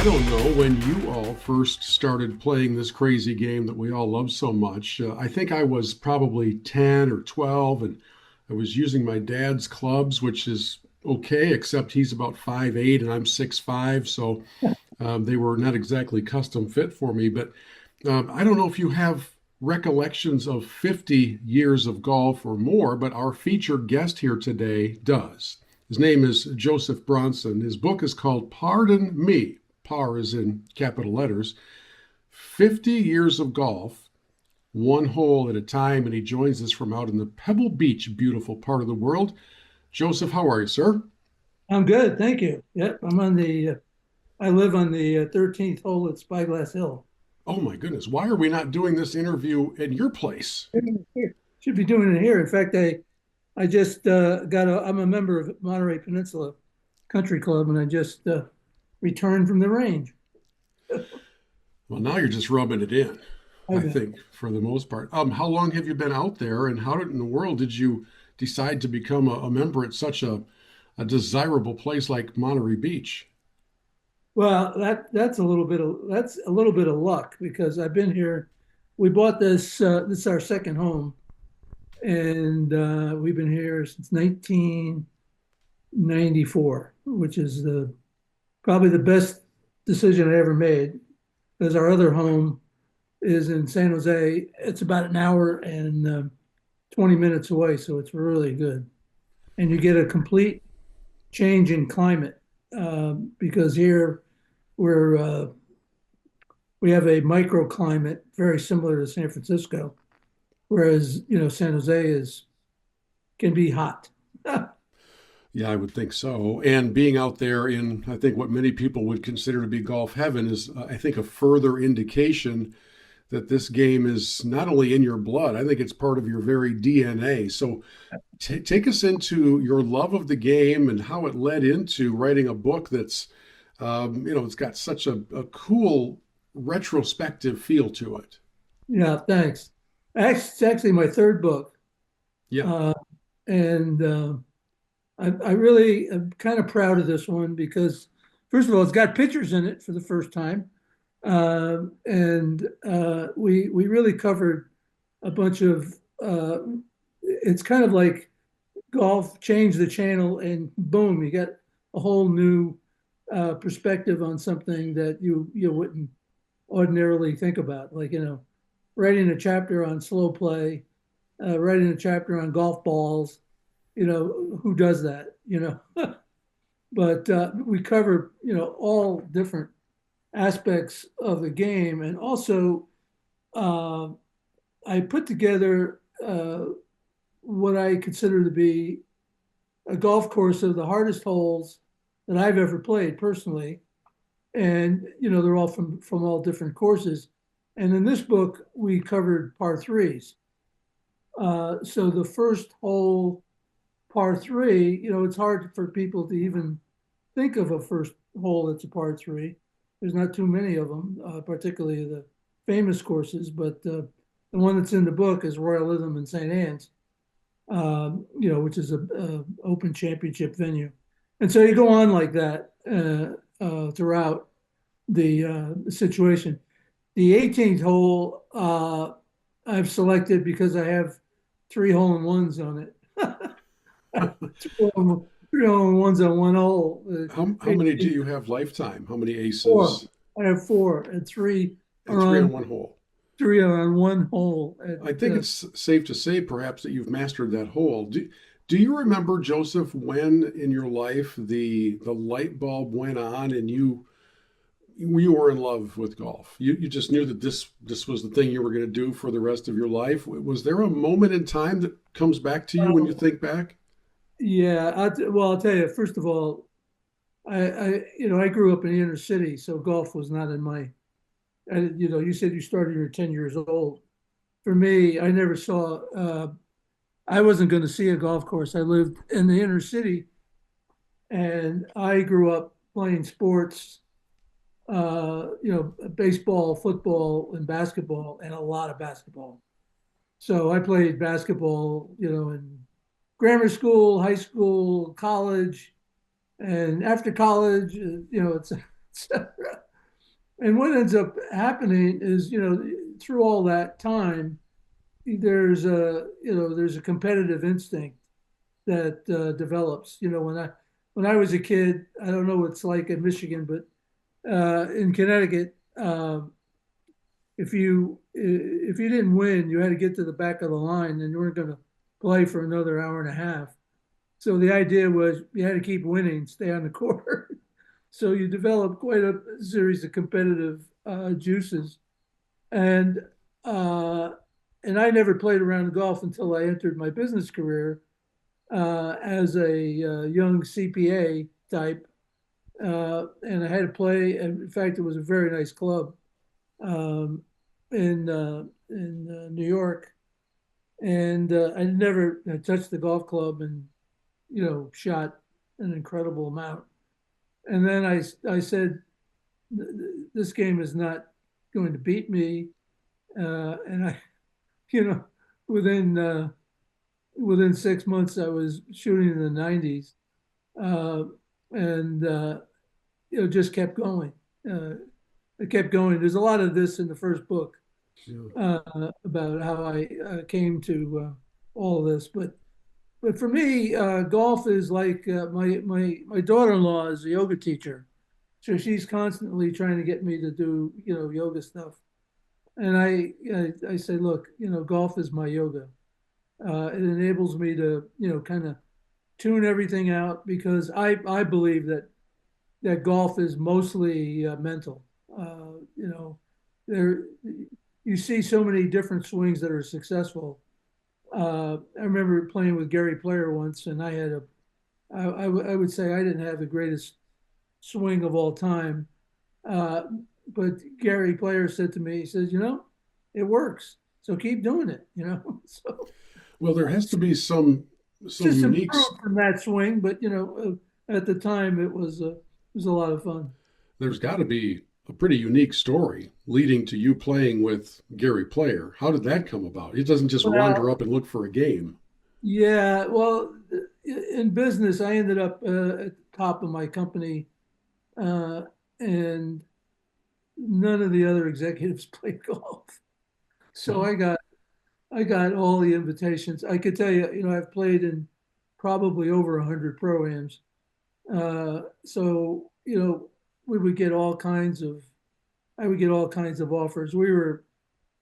don't know when you all first started playing this crazy game that we all love so much. I think I was probably 10 or 12, and I was using my dad's clubs, which is okay, except he's about 5'8" and I'm 6'5", so they were not exactly custom fit for me. But I don't know if you have recollections of 50 years of golf or more, but our featured guest here today does. His name is Joseph Bronson. His book is called Pardon Me. Par is in capital letters. 50 years of golf, one hole at a time, and he joins us from out in the Pebble Beach, beautiful part of the world. Joseph, how are you, sir? I'm good, thank you. Yep, I live on the 13th hole at Spyglass Hill. Oh my goodness, why are we not doing this interview at your place? Here. Should be doing it here. In fact, I just I'm a member of Monterey Peninsula Country Club, and I just returned from the range. Well, now you're just rubbing it in, I Okay. think, for the most part. How long have you been out there, and how in the world did you decide to become a member at such a desirable place like Monterey Beach? Well, that's a little bit of luck because I've been here. We bought this. This is our second home, and we've been here since 1994, which is the probably the best decision I ever made because our other home is in San Jose. It's about an hour and 20 minutes away, so it's really good. And you get a complete change in climate because here we're we have a microclimate very similar to San Francisco, whereas San Jose is can be hot. Yeah, I would think so. And being out there in, I think, what many people would consider to be golf heaven is, I think, a further indication that this game is not only in your blood, I think it's part of your very DNA. So take us into your love of the game and how it led into writing a book that's, it's got such a cool retrospective feel to it. Yeah, thanks. It's actually my third book, Yeah. uh, and I really am kind of proud of this one because, first of all, it's got pictures in it for the first time, and we really covered a bunch of. It's kind of like golf changed the channel, and boom, you get a whole new perspective on something that you wouldn't ordinarily think about, like writing a chapter on slow play, writing a chapter on golf balls. Who does that? But we cover all different aspects of the game, and also uh, I put together what I consider to be a golf course of the hardest holes that I've ever played personally, and they're all from all different courses. And in this book, we covered par threes. So the first hole, par three, it's hard for people to even think of a first hole that's a par three. There's not too many of them, particularly the famous courses, but the one that's in the book is Royalism in St. Anne's, which is a open championship venue. And so you go on like that throughout the situation. The 18th hole I've selected because I have three hole in ones on it. Three hole in ones on one hole. How many do you have lifetime? How many Four. aces? I have four, and three And are three on on one hole. one hole. I think it's safe to say, perhaps, that you've mastered that hole. Do you remember, Joseph, when in your life the light bulb went on and you were in love with golf? You just knew that this was the thing you were going to do for the rest of your life. Was there a moment in time that comes back to you when you uh, think back? yeah. Well, I'll tell you. First of all, I grew up in the inner city, so golf was not in my. You said you started when you were 10 years old. For me, I never saw. I wasn't going to see a golf course. I lived in the inner city, and I grew up playing sports. Baseball, football, and basketball, and a lot of basketball. So I played basketball, in grammar school, high school, college, and after college, it's And what ends up happening is, through all that time, there's a competitive instinct that develops. When I was a kid, I don't know what it's like in Michigan, but in Connecticut, if you didn't win, you had to get to the back of the line, and you weren't going to play for another hour and a half. So the idea was you had to keep winning, stay on the court. So you develop quite a series of competitive juices, and uh, and I never played around golf until I entered my business career as a young CPA type, and I had to play. And in fact, it was a very nice club um, in New York, and I never had touched the golf club and shot an incredible amount. And then I said, this game is not going to beat me, and I, you know, within within 6 months I was shooting in the 90s, uh, and just kept going. Uh, it kept going. There's a lot of this in the first book Yeah. about how I came to all of this, but for me, golf is like my daughter-in-law is a yoga teacher, so she's constantly trying to get me to do yoga stuff, and I say, look, golf is my yoga. It enables me to kind of tune everything out because I believe that golf is mostly mental. There you see so many different swings that are successful. I remember playing with Gary Player once, and I would say I didn't have the greatest swing of all time. Uh, but Gary Player said to me, he says, it works. So keep doing it, So Well, there has to be some just unique. improved from that swing, but at the time it was a lot of fun. There's got to be a pretty unique story leading to you playing with Gary Player. How did that come about? It doesn't just wander Well, up and look for a game. yeah, well, in business, I ended up at the top of my company, uh, and none of the other executives played golf. So Well, I got all the invitations. I could tell you, I've played in probably over 100 pro-ams. So, we would get all kinds of, I would get all kinds of offers. We were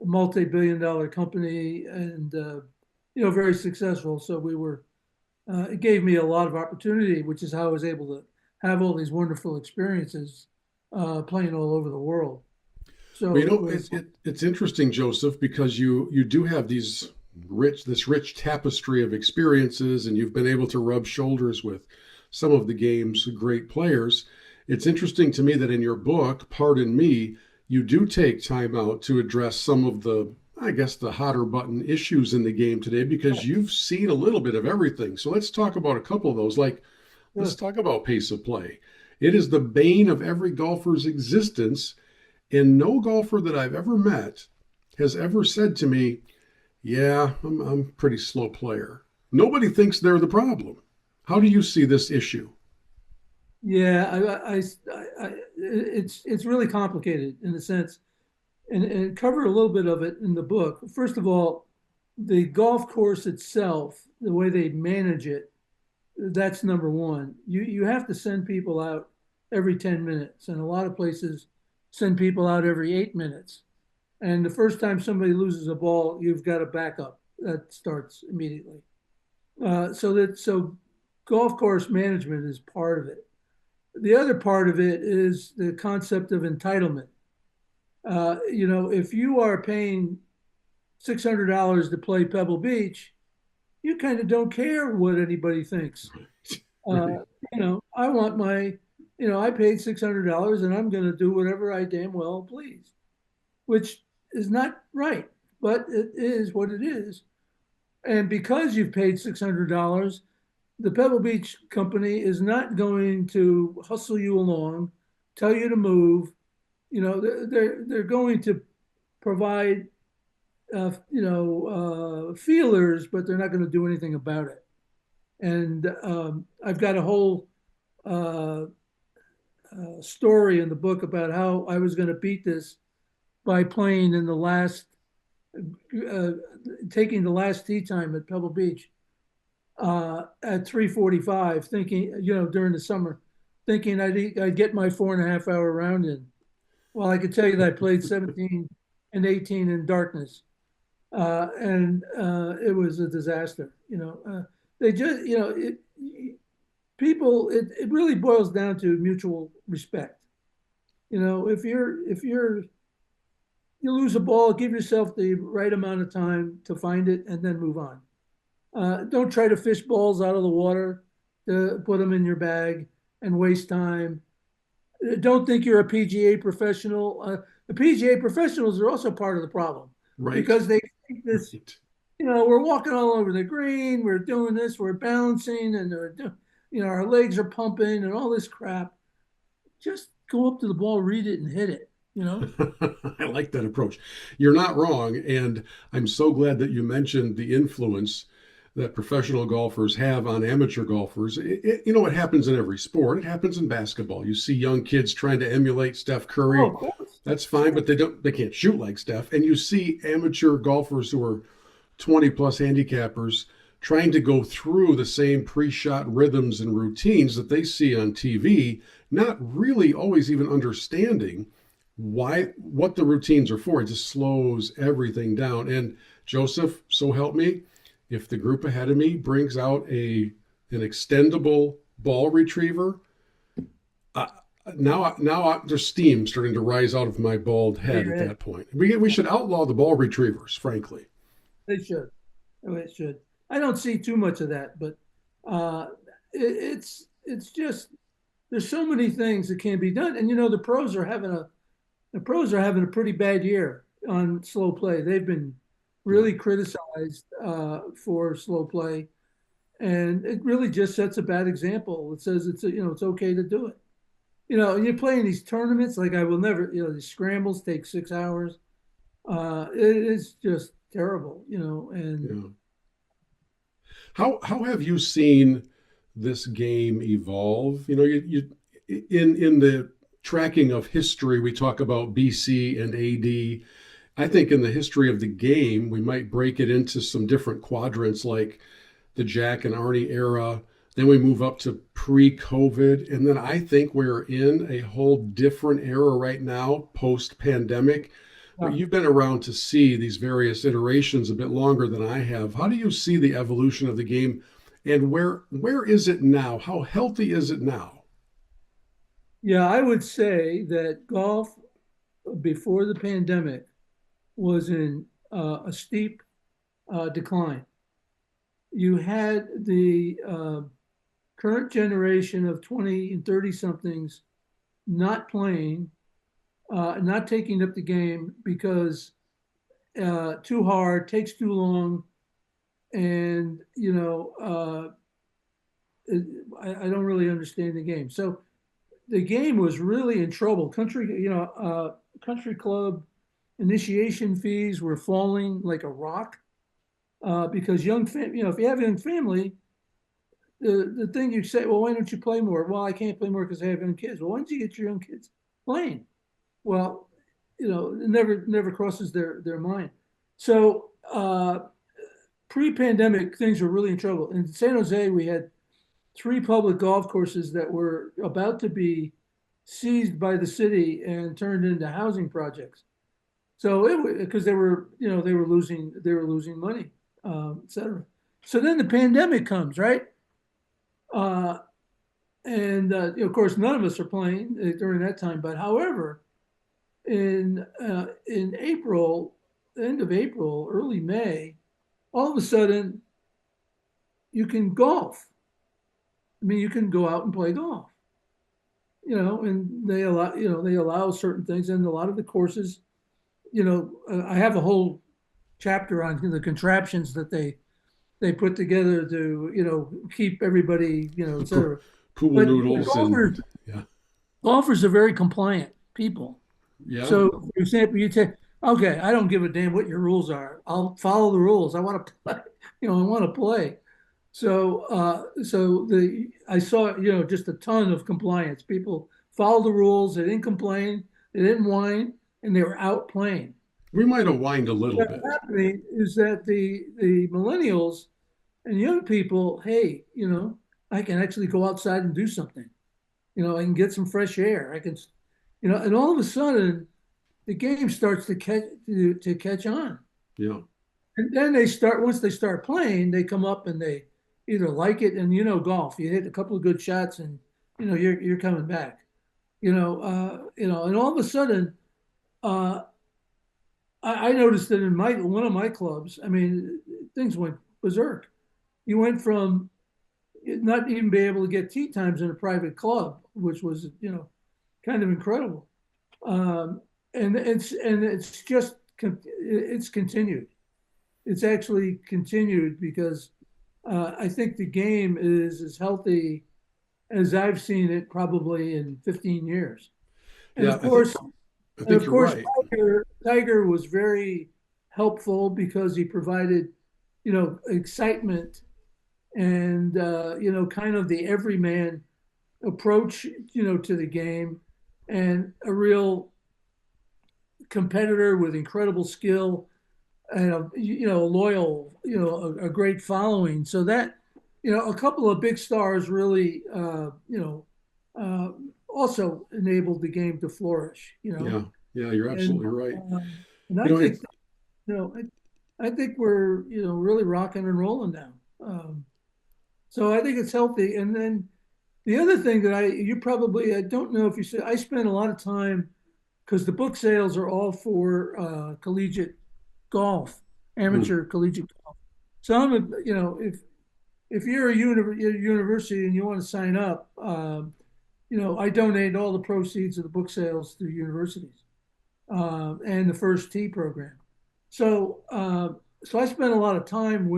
a multi-billion-dollar company and, very successful. So it gave me a lot of opportunity, which is how I was able to have all these wonderful experiences playing all over the world. well, So it was, it's interesting, Joseph, because you do have this rich tapestry of experiences, and you've been able to rub shoulders with some of the game's great players. It's interesting to me that in your book, Pardon Me, you do take time out to address some of the, I guess, the hotter button issues in the game today because you've seen a little bit of everything. So let's talk about a couple of those. Like, let's uh, talk about pace of play. It is the bane of every golfer's existence, and no golfer that I've ever met has ever said to me, yeah, I'm a pretty slow player. Nobody thinks they're the problem. How do you see this issue? yeah, it's really complicated in a sense, and cover a little bit of it in the book. First of all, the golf course itself, the way they manage it, that's number one. You have to send people out every 10 minutes, and a lot of places send people out every 8 minutes. And the first time somebody loses a ball, you've got a backup that starts immediately. So golf course management is part of it. The other part of it is the concept of entitlement. If you are paying $600 to play Pebble Beach, you kind of don't care what anybody thinks. Right. I want I paid $600 and I'm going to do whatever I damn well please, which is not right, but it is what it is. And because you've paid $600, the Pebble Beach company is not going to hustle you along, tell you to move. They're going to provide feelers, but they're not going to do anything about it. And I've got a whole uh, story in the book about how I was going to beat this by playing in the last, uh, taking the last tee time at Pebble Beach at 3:45, thinking, during the summer, thinking I'd get my 4.5 hour round in. Well, I could tell you that I played 17 and 18 in darkness, and it was a disaster. They just, people, it really boils down to mutual respect. If you lose a ball, give yourself the right amount of time to find it and then move on. Don't try to fish balls out of the water to put them in your bag and waste time. Don't think you're a PGA professional. The PGA professionals are also part of the problem Right. because they think this, Right. we're walking all over the green, we're doing this, we're balancing, and our legs are pumping and all this crap. Just go up to the ball, read it, and hit it. I like that approach. You're not wrong. And I'm so glad that you mentioned the influence that professional golfers have on amateur golfers. It happens in every sport. It happens in basketball. You see young kids trying to emulate Steph Oh, Curry. of course. That's fine, but they can't shoot like Steph. And you see amateur golfers who are 20 plus handicappers trying to go through the same pre-shot rhythms and routines that they see on TV, not really always even understanding what the routines are for. It just slows everything down. And Joseph, so help me, if the group ahead of me brings out an extendable ball retriever, uh, there's steam starting to rise out of my bald head at that point. We should outlaw the ball retrievers, frankly. They should. Oh, it should. I don't see too much of that, but uh, it's just there's so many things that can be done, and the pros are having a pretty bad year on slow play. They've been Yeah. really criticized for slow play, and it really just sets a bad example. It says it's okay to do it. And you're playing these tournaments like I will never. These scrambles take 6 hours. It is just terrible. And Yeah. How have you seen this game evolve? In the tracking of history, we talk about BC and AD. I think in the history of the game, we might break it into some different quadrants, like the Jack and Arnie era. Then we move up to pre-COVID, and then I think we're in a whole different era right now, post-pandemic. But uh, you've been around to see these various iterations a bit longer than I have. How do you see the evolution of the game, and where is it now? How healthy is it now? yeah, I would say that golf before the pandemic was in a steep decline. You had the current generation of 20 and 30 somethings not playing, not taking up the game because too hard, takes too long, and I don't really understand the game. So the game was really in trouble. Country club initiation fees were falling like a rock because if you have a young family, the thing you say, well, why don't you play more? Well, I can't play more because I have young kids. Well, why don't you get your young kids playing? Well, it never crosses their mind. So pre-pandemic, things were really in trouble. In San Jose, we had three public golf courses that were about to be seized by the city and turned into housing projects. So because they were losing money, et cetera. So then the pandemic comes, right? Uh, and of course, none of us are playing during that time. But however, in April, end of April, early May, all of a sudden you can golf. I mean, you can go out and play golf. And they allow certain things, and a lot of the courses, I have a whole chapter on the contraptions that they put together to keep everybody et cetera. Pool But noodles and yeah, golfers are very compliant people. yeah. So, for example, you take, okay, I don't give a damn what your rules are. I'll follow the rules. I want to play. I want to play. So I saw just a ton of compliance. People followed the rules. They didn't complain. They didn't whine, and they were out playing. We might have whined a little What's bit. happening is that the millennials and young people, hey, I can actually go outside and do something. I can get some fresh air. I can, and all of a sudden the game starts to catch on. Yeah. And then they start once they start playing, they come up and they either like it, and golf, you hit a couple of good shots and you're coming back. And all of a sudden, uh, I noticed that in my one of my clubs, I mean, things went berserk. You went from not even be able to get tee times in a private club, which was kind of incredible. And it's just it's continued. It's actually continued because I think the game is as healthy as I've seen it probably in 15 years. And Yeah, of course, I and think of you're course, right. Tiger was very helpful because he provided, excitement and kind of the everyman approach, to the game, and a real competitor with incredible skill and a loyal, a great following. So that, a couple of big stars really, uh, also enabled the game to flourish. Yeah, yeah, you're And absolutely right. and You I know, think, it's I think we're, really rocking and rolling now. So I think it's healthy. And then the other thing that I don't know if you said, I spend a lot of time because the book sales are all for collegiate golf, mm, amateur collegiate golf. So if you're a university and you want to sign up, I donate all the proceeds of the book sales to universities and the first tee program. So so I spent a lot of time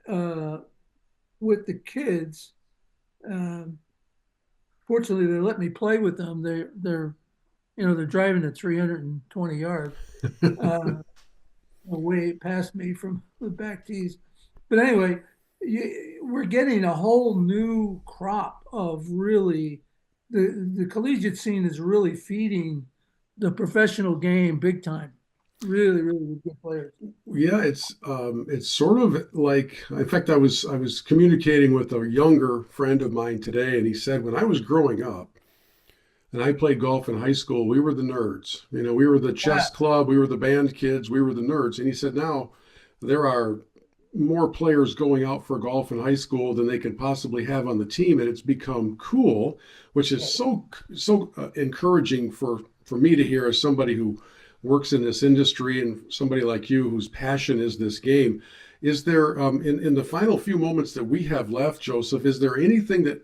uh, with the kids. Um, Fortunately, they let me play with them. They're driving at 320 yards, uh, way past me from the back tees. But anyway, we're getting a whole new crop of really the collegiate scene is really feeding the professional game big time. Really, really good players. yeah, it's sort of like, in fact, I was communicating with a younger friend of mine today, and he said when I was growing up and I played golf in high school, we were the nerds. We were the chess club, we were the band kids, we were the nerds. And he said now there are more players going out for golf in high school than they could possibly have on the team, and it's become cool, which is so encouraging for me to hear as somebody who works in this industry and somebody like you whose passion is this game. Is there in the final few moments that we have left, Joseph, is there anything that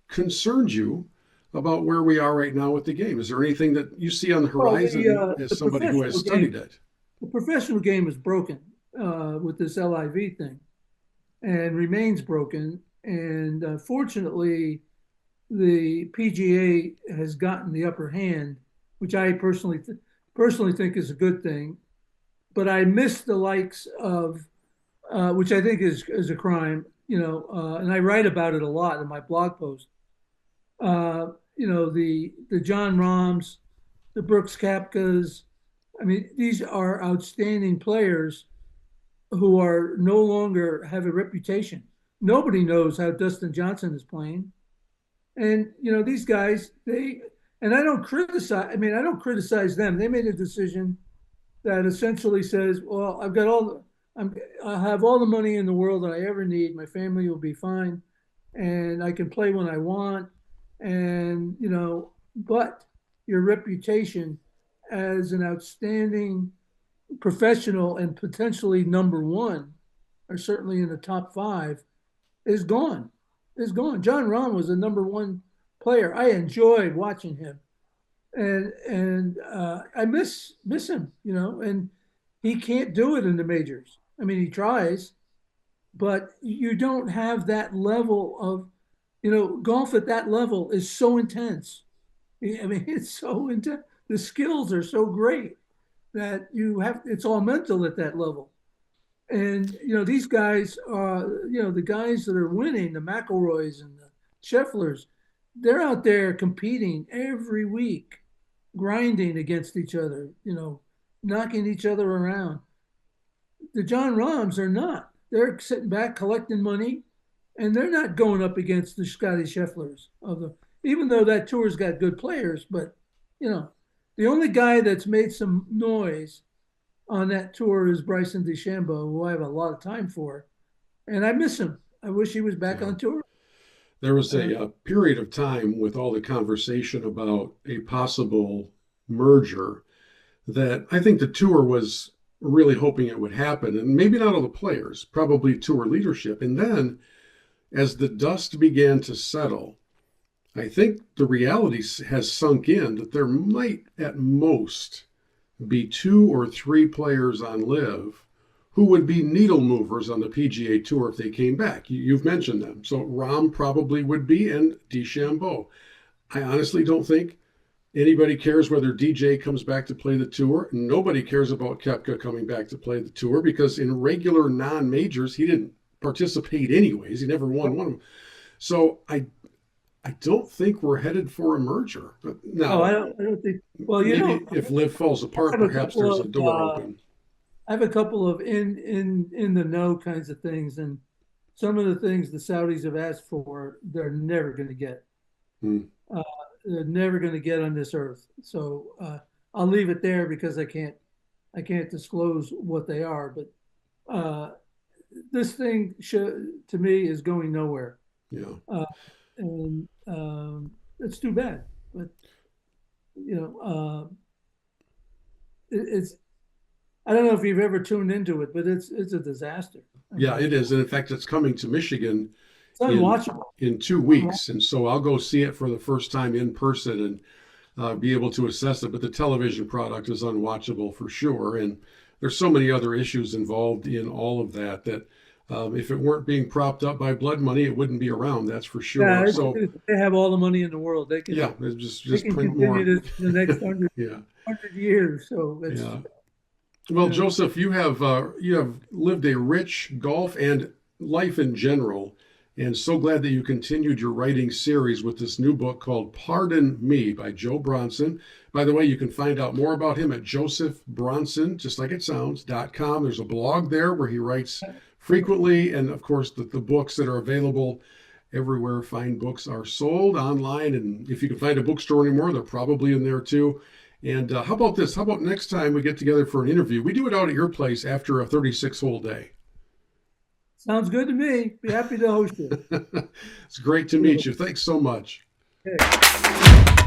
concerns you about where we are right now with the game? Is there anything that you see on the Well, horizon as somebody who has studied it? the professional game is broken with this LIV thing and remains broken. And fortunately, the PGA has gotten the upper hand, which I personally think is a good thing. But I miss the likes of, which I think is a crime, and I write about it a lot in my blog post. The John Rahms, the Brooks Koepkas. I mean, these are outstanding players who are no longer have a reputation. Nobody knows how Dustin Johnson is playing. And these guys, and I don't criticize. I mean, I don't criticize them. They made a decision that essentially says, "Well, I have all the money in the world that I ever need. My family will be fine, and I can play when I want." And but your reputation as an outstanding professional and potentially number one, or certainly in the top five, is gone. Is gone. John Rahm was a number one player. I enjoyed watching him, and I miss him. And he can't do it in the majors. I mean, he tries, but you don't have that level of, golf at that level is so intense. I mean, it's so intense. The skills are so great that it's all mental at that level. And these guys are, the guys that are winning, the McElroys and the Schefflers, they're out there competing every week, grinding against each other, knocking each other around. The John Rahms are not. They're sitting back collecting money, and they're not going up against the Scotty Schefflers of the. Even though that tour's got good players, but you know, the only guy that's made some noise on that tour is Bryson DeChambeau, who I have a lot of time for, and I miss him. I wish he was back Yeah. on tour. There was Uh, a period of time with all the conversation about a possible merger that I think the tour was really hoping it would happen, and maybe not all the players, probably tour leadership. And then as the dust began to settle, I think the reality has sunk in that there might at most be two or three players on Live who would be needle movers on the PGA Tour if they came back. You've mentioned them. So Rahm probably would be, and DeChambeau. I honestly don't think anybody cares whether DJ comes back to play the tour. Nobody cares about Koepka coming back to play the tour because in regular non-majors, he didn't participate anyways. He never won one of them. So I don't think we're headed for a merger. But oh, now, I don't think. Well, maybe if Live falls I apart, have a perhaps couple there's a of door open. I have a couple of in the know kinds of things, and some of the things the Saudis have asked for, they're never going to get. Hmm. Uh, they're never going to get on this earth. So I'll leave it there because I can't disclose what they are. But this thing to me is going nowhere, Yeah. and it's too bad. But it's I don't know if you've ever tuned into it, but it's a disaster. I Yeah, mean, it is. And in fact, it's coming to Michigan it's in unwatchable. 2 weeks. And so I'll go see it for the first time in person and be able to assess it. But the television product is unwatchable for sure. And there's so many other issues involved in all of that that if it weren't being propped up by blood money, it wouldn't be around. That's for Yeah, sure. So they have all the money in the world. They can yeah, it's they just can print continue more. this for the next Yeah, 100 years. So it's yeah. Well, know, Joseph, you have lived a rich golf and life in general, and so glad that you continued your writing series with this new book called Pardon Me by Joe Bronson. By the way, you can find out more about him at josephbronson, just like it sounds.com. There's a blog there where he writes frequently, and of course, the books that are available everywhere fine books are sold online. And if you can find a bookstore anymore, they're probably in there too. And how about this? How about next time we get together for an interview? We do it out at your place after a 36-hole day. sounds good to me. Be happy to host you. It's great to meet you. Thanks so much. Okay.